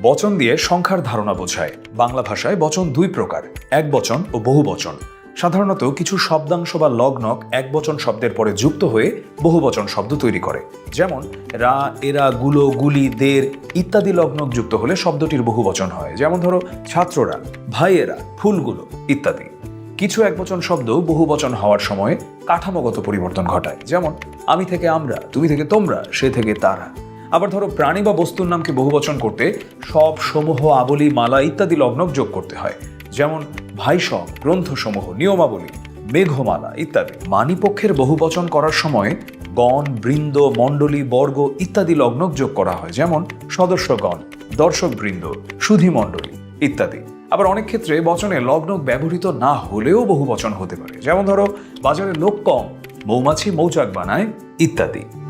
বচন দিয়ে সংখ্যার ধারণা বোঝায়। বাংলা ভাষায় বচন দুই প্রকার, একবচন ও বহুবচন। সাধারণত কিছু শব্দাংশ বা লগ্নক একবচন শব্দের পরে যুক্ত হয়ে বহুবচন শব্দ তৈরি করে। যেমন রা, এরা, গুলো, গুলি, দের ইত্যাদি লগ্নক যুক্ত হলে শব্দটির বহুবচন হয়। যেমন ধরো ছাত্ররা, ভাইয়েরা, ফুলগুলো ইত্যাদি। কিছু একবচন শব্দ বহুবচন হওয়ার সময় কাঠামোগত পরিবর্তন ঘটায়। যেমন আমি থেকে আমরা, তুমি থেকে তোমরা, সে থেকে তারা। আবার ধরো প্রাণী বা বস্তুর নামকে বহুবচন করতে সব, সমূহ, আবলি, মালা ইত্যাদি লগ্নক যোগ করতে হয়। যেমন ভাইসব, গ্রন্থসমূহ, নিয়মাবলী, মেঘমালা ইত্যাদি। মানিপক্ষের বহুবচন করার সময় গণ, বৃন্দ, মণ্ডলী, বর্গ ইত্যাদি লগ্নক যোগ করা হয়। যেমন সদস্যগণ, দর্শকবৃন্দ, সুধীমণ্ডলী ইত্যাদি। আবার অনেক ক্ষেত্রে বচনে লগ্নক ব্যবহৃত না হলেও বহুবচন হতে পারে। যেমন ধরো বাজারে লোক কম, মৌমাছি মৌচাক বানায় ইত্যাদি।